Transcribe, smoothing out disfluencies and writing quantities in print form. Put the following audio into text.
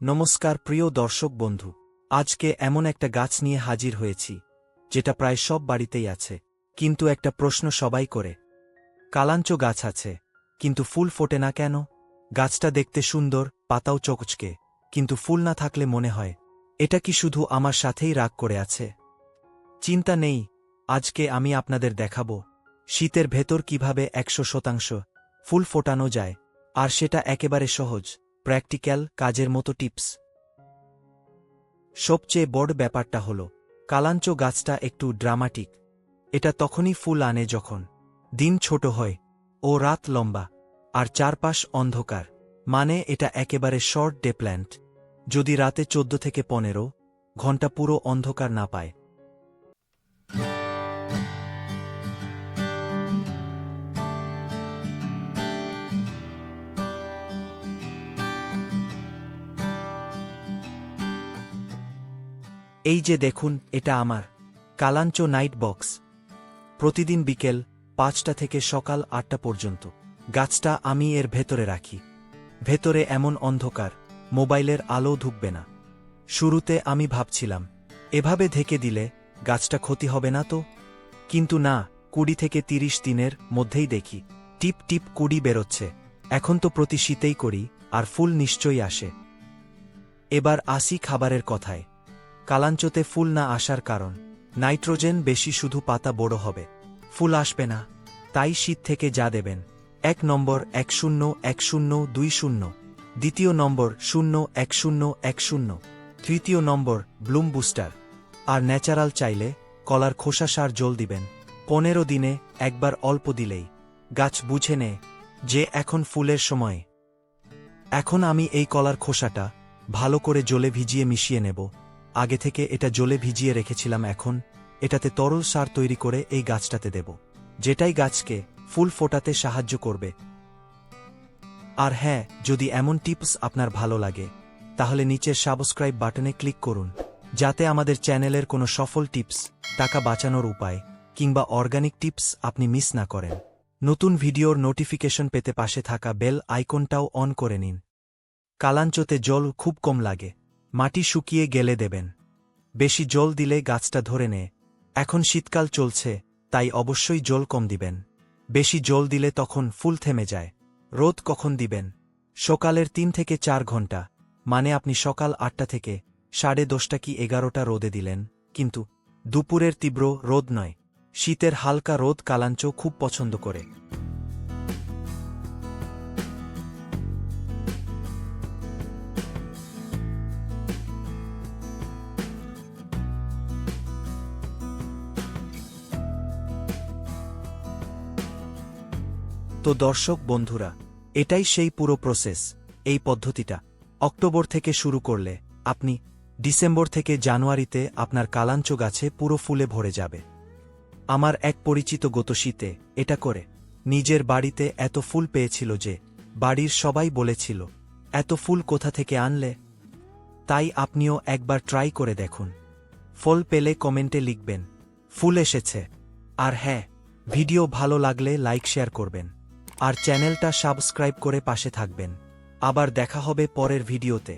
নমস্কার প্রিয় দর্শক বন্ধু, আজকে এমন একটা গাছ নিয়ে হাজির হয়েছি যেটা প্রায় সব বাড়িতেই আছে, কিন্তু একটা প্রশ্ন সবাই করে। কালাঞ্চ গাছ আছে, কিন্তু ফুল ফোটে না কেন? গাছটা দেখতে সুন্দর, পাতাও চকচকে, কিন্তু ফুল না থাকলে মনে হয় এটা কি শুধু আমার সাথেই রাগ করে আছে? চিন্তা নেই, আজকে আমি আপনাদের দেখাবো শীতের ভেতর কিভাবে 100% ফুল ফোটানো যায়, আর সেটা একেবারে সহজ, প্র্যাকটিক্যাল কাজের মতো টিপস। সবচেয়ে বড় ব্যাপারটা হল, কালাঞ্চ গাছটা একটু ড্রামাটিক। এটা তখনই ফুল আনে যখন দিন ছোট হয় ও রাত লম্বা আর চারপাশ অন্ধকার, মানে এটা একেবারে শর্ট ডে প্ল্যান্ট। যদি রাতে 14 থেকে 15 ঘন্টা পুরো অন্ধকার না পায়। এই যে দেখুন, এটা আমার কালাঞ্চ নাইট বক্স। প্রতিদিন বিকেল 5টা থেকে সকাল 8টা পর্যন্ত গাছটা আমি এর ভেতরে রাখি। ভেতরে এমন অন্ধকার, মোবাইলের আলো ঢুকবে না। শুরুতে আমি ভাবছিলাম এভাবে ঢেকে দিলে গাছটা ক্ষতি হবে না তো, কিন্তু না, 20 থেকে 30 দিনের মধ্যেই দেখি টিপ টিপ কুড়ি বেরোচ্ছে। এখন তো প্রতি শীতেই করি, আর ফুল নিশ্চয়ই আসে। এবার আসি খাবারের কথায়। কালাঞ্চতে ফুল না আসার কারণ, নাইট্রোজেন বেশি, শুধু পাতা বড় হবে, ফুল আসবে না। তাই শীত থেকে যা দেবেন, 1 নম্বর 101020, দ্বিতীয় নম্বর 01010, তৃতীয় নম্বর ব্লুম বুস্টার, আর ন্যাচারাল চাইলে কলার খোসা সার জল দিবেন। 15 দিনে একবার অল্প দিলেই গাছ বুঝে নেয় যে এখন ফুলের সময়। এখন আমি এই কলার খোসাটা ভালো করে জলে ভিজিয়ে মিশিয়ে নেব। আগে থেকে এটা জলে ভিজিয়ে রেখেছিলাম, এখন এটাতে তরল সার তৈরি করে এই গাছটাতে দেব, যেটাই গাছকে ফুল ফোটাতে সাহায্য করবে। আর হ্যাঁ, যদি এমন টিপস আপনার ভালো লাগে, তাহলে নিচের সাবস্ক্রাইব বাটনে ক্লিক করুন, যাতে আমাদের চ্যানেলের কোনো সফল টিপস, টাকা বাঁচানোর উপায় কিংবা অর্গানিক টিপস আপনি মিস না করেন। নতুন ভিডিওর নোটিফিকেশন পেতে পাশে থাকা বেল আইকনটাও অন করে নিন। কালাঞ্চতে জল খুব কম লাগে, মাটি শুকিয়ে গেলে দেবেন। বেশি জল দিলে গাছটা ধরে নেয়। এখন শীতকাল চলছে, তাই অবশ্যই জল কম দিবেন। বেশি জল দিলে তখন ফুল থেমে যায়। রোদ কখন দিবেন? সকালের 3 থেকে 4 ঘন্টা, মানে আপনি সকাল 8টা থেকে 10:30 কি 11টা রোদে দিলেন, কিন্তু দুপুরের তীব্র রোদ নয়। শীতের হালকা রোদ কালাঞ্চ খুব পছন্দ করে। তো দর্শক বন্ধুরা, এটাই সেই পুরো প্রসেস। এই পদ্ধতিটা অক্টোবর থেকে শুরু করলে আপনি ডিসেম্বর থেকে জানুয়ারিতে আপনার কালাঞ্চ গাছে পুরো ফুলে ভরে যাবে। আমার এক পরিচিত গত শীতে এটা করে নিজের বাড়িতে এত ফুল পেয়েছিল যে বাড়ির সবাই বলেছিল, এত ফুল কোথা থেকে আনলে? তাই আপনিও একবার ট্রাই করে দেখুন। ফল পেলে কমেন্টে লিখবেন ফুল এসেছে। আর হ্যাঁ, ভিডিও ভালো লাগলে লাইক শেয়ার করবেন, আর চ্যানেলটা সাবস্ক্রাইব করে পাশে থাকবেন। আবার দেখা হবে পরের ভিডিওতে।